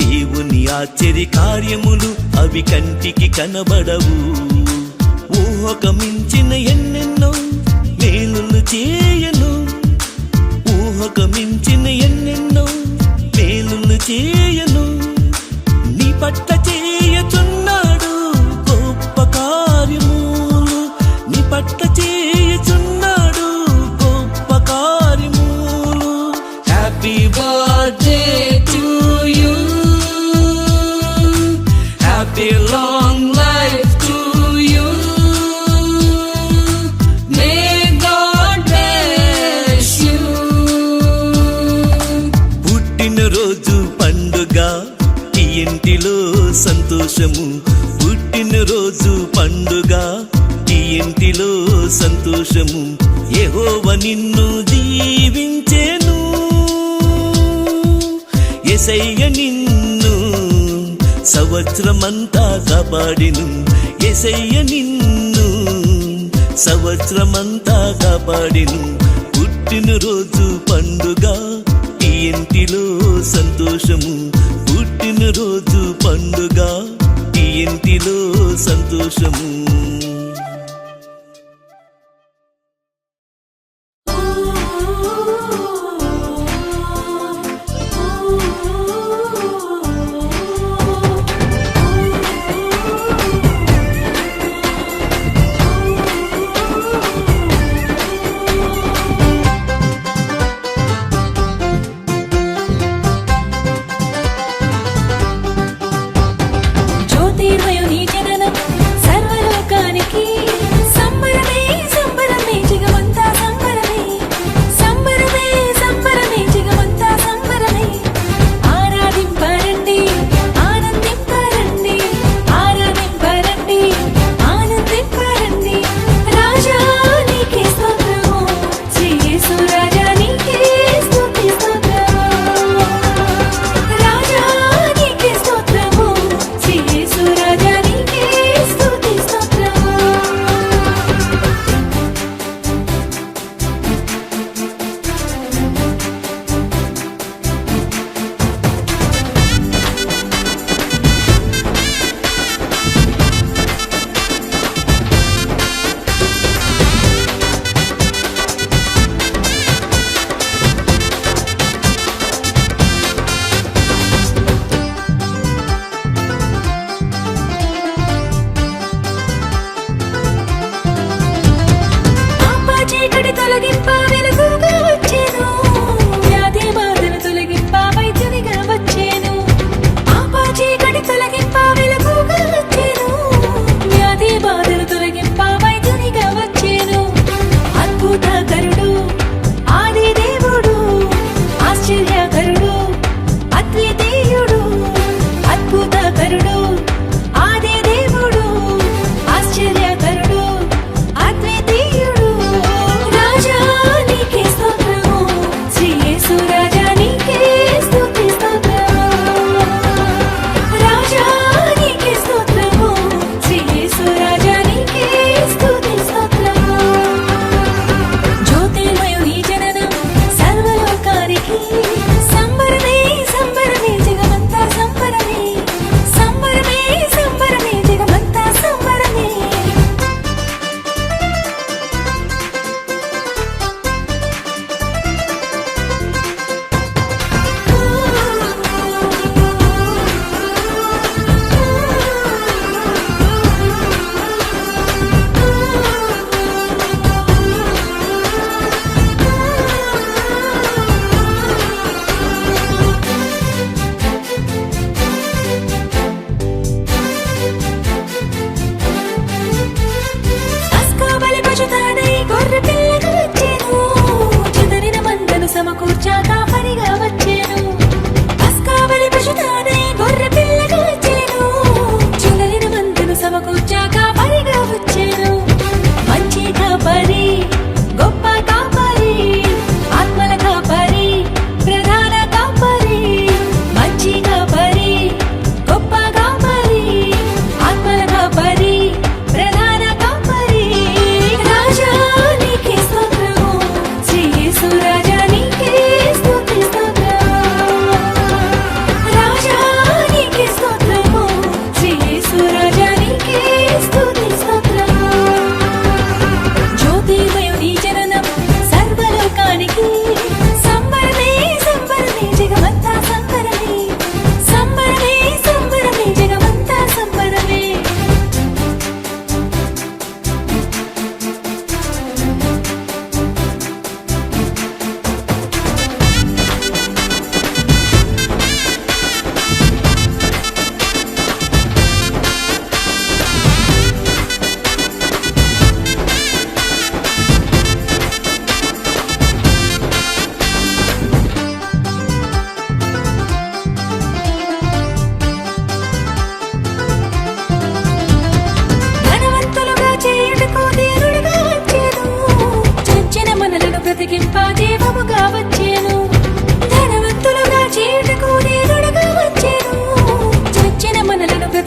దేవుని ఆశ్చర్య కార్యములు అవి కంటికి కనబడవు. ఊహకు మించిన ఎన్నెన్నో మేలులు చేయను, ఊహకు మించిన ఎన్నెన్నో మేలులు చేయను. నీ పట్ల చేయుచున్నాడు గొప్ప కార్యములు, నీ పట్ల చేయుచున్నాడు గొప్ప కార్యములు. Happy birthday to you, happy long life to you, may God bless you. పుట్టినరోజు పండుగ ఈ ఇంటిలో సంతోషము, పుట్టినరోజు పండుగ ఈ ఇంటిలో సంతోషము. యెహోవా నిన్ను దీవించెను, యేసయ్య నిన్ను సంవత్సరమంతా కాపాడిను, యేసయ్య నిన్ను సంవత్సరమంతా కాపాడిను. పుట్టినరోజు పండుగ ఈ ఇంటిలో సంతోషము, పుట్టినరోజు పండుగ ఈ ఇంటిలో సంతోషము. జ్యోతిర్మయుని జననం సర్వలోకానికి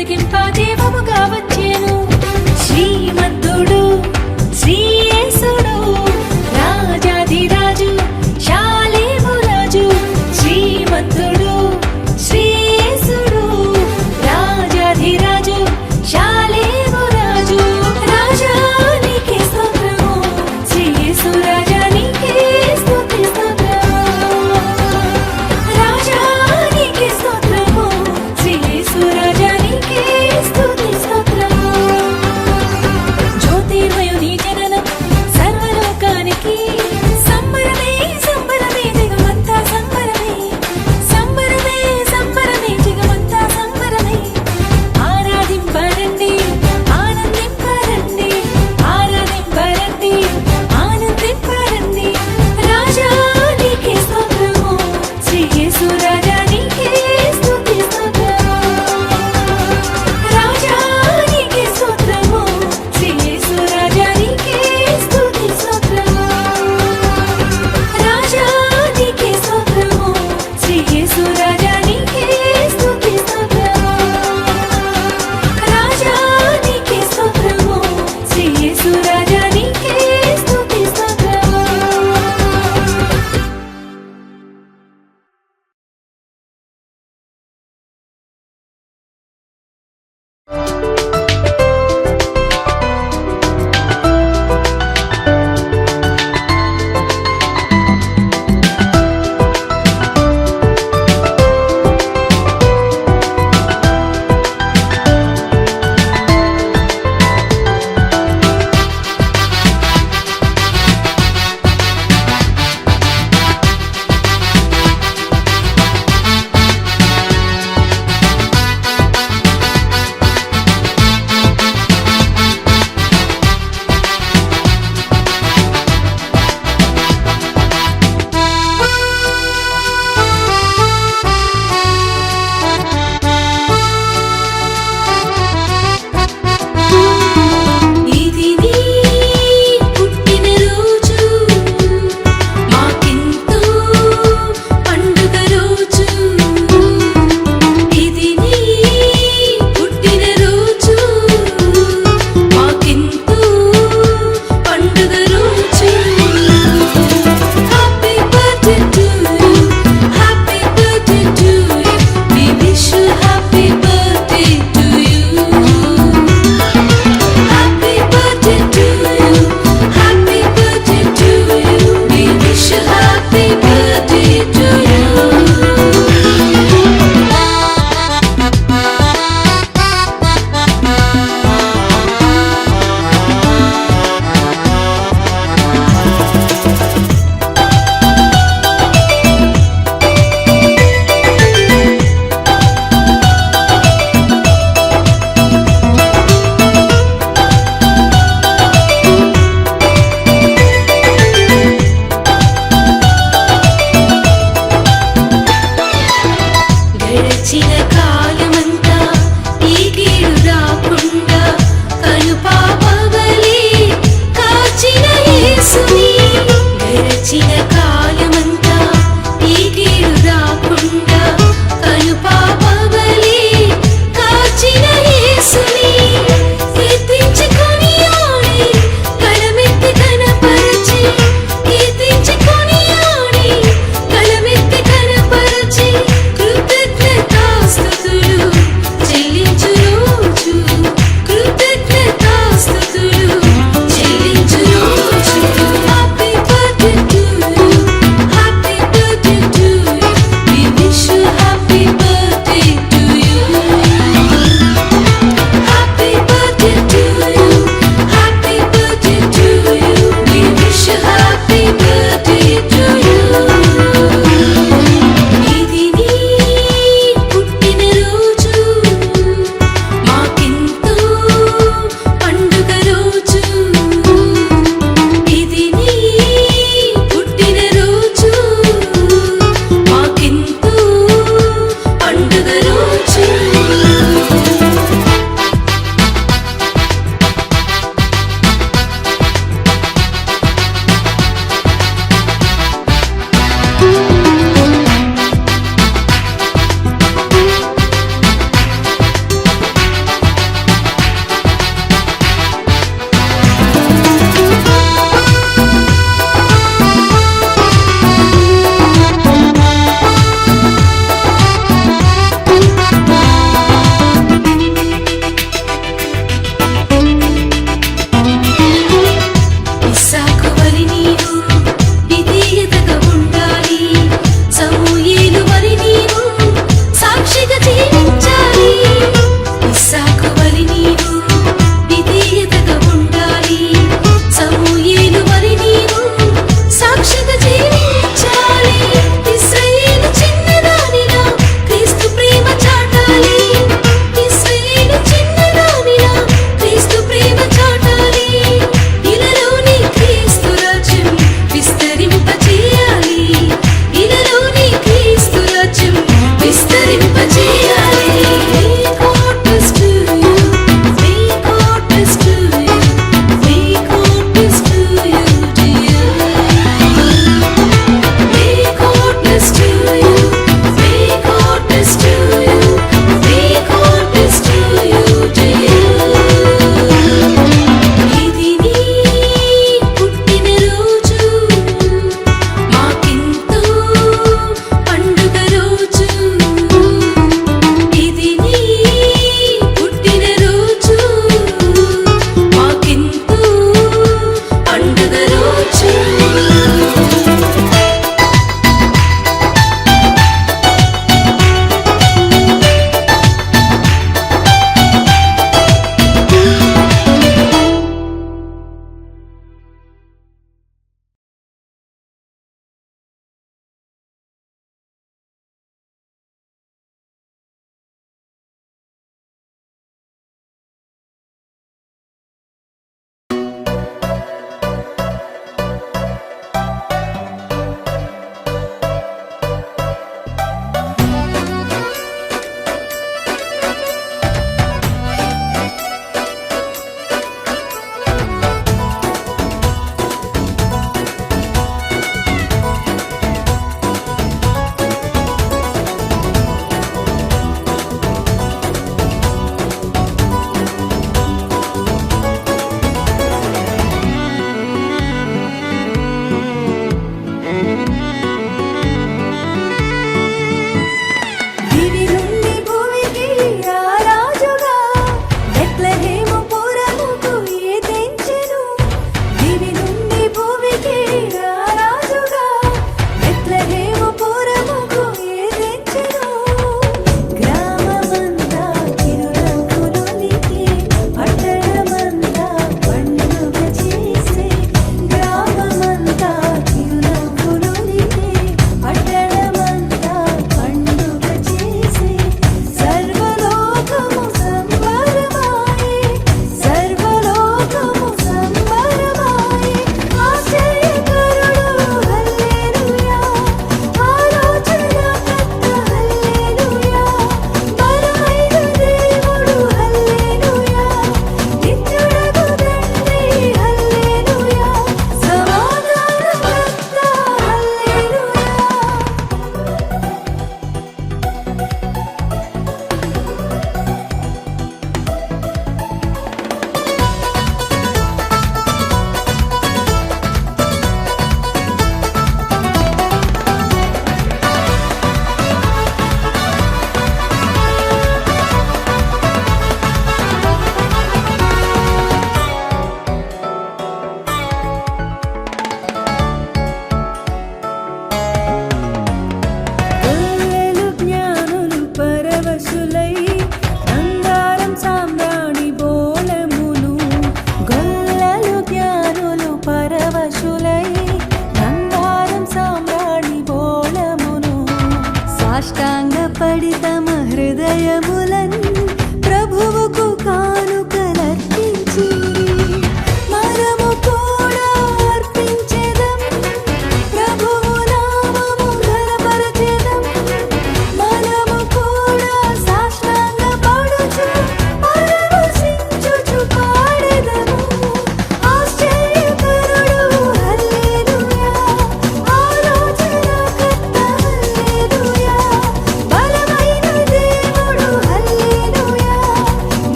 బ్రతికింప దేవముగా వచ్చేను. శ్రీమంతుడు శ్రీ యేసుడు రాజాధిరాజు శాలేము రాజు. శ్రీమంతుడు శ్రీ యేసుడు రాజాధిరాజు శాలేము రాజు. రాజా నీకే స్తోత్రము శ్రీ యేసు రాజా నీకే స్తుతి స్తోత్రము. రాజా నీకే స్తోత్రము శ్రీ యేసు రాజా నీకే స్తుతి స్తోత్రము. జ్యోతిర్మయుని జననం సర్వలోకానికి సంబరమే సంబరమే జగమంతా సంబరమే. సంబరమే సంబరమే జగమంతా సంబరమే. ఆరాధింపరండి ఆనందింపరండి ఆరాధింపరండి ఆనందింపరండి. రాజా నీకే స్తోత్రము శ్రీ యేసు రాజా నీకే స్తుతి స్తోత్రము. రాజా నీకే స్తోత్రము శ్రీ యేసు రాజా నీకే స్తుతి స్తోత్రము. రాజా నీకే స్తోత్రము శ్రీ యేసు రాజా నీకే స్తుతి స్తోత్రము. రాజా నీకే స్తోత్రము శ్రీ యేసు రాజా నీకే స్తుతి స్తోత్రము.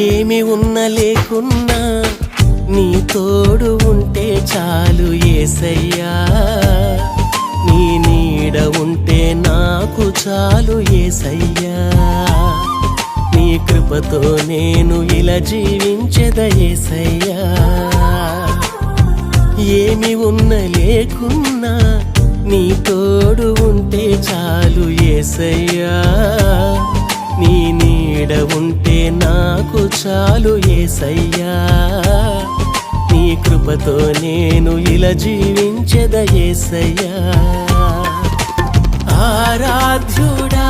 ఏమి ఉన్నా లేకున్నా నీ తోడు ఉంటే చాలు యేసయ్యా, నీ నీడ ఉంటే నాకు చాలు యేసయ్యా, నీ కృపతో నేను ఇలా జీవించెద యేసయ్యా. ఏమి ఉన్నా లేకున్నా నీ తోడు ఉంటే చాలు యేసయ్యా, నీ నీడ ఉంటే నాకు చాలు యేసయ్యా, నీ కృపతో నేను ఇలా జీవించెద యేసయ్యా. ఆరాధ్యుడా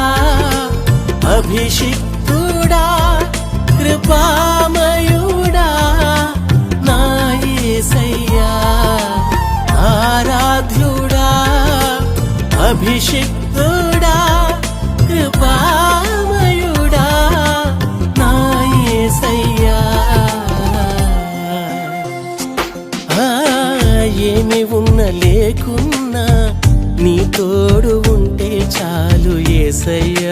అభిషిక్తుడా కృపామయుడా నా యేసయ్యా, ఆరాధ్యుడా అభిషిక్తుడా కృపామయుడా నా యేసయ్యా. ఏమి ఉన్నా లేకున్నా నీ తోడు ఉంటే చాలు యేసయ్యా,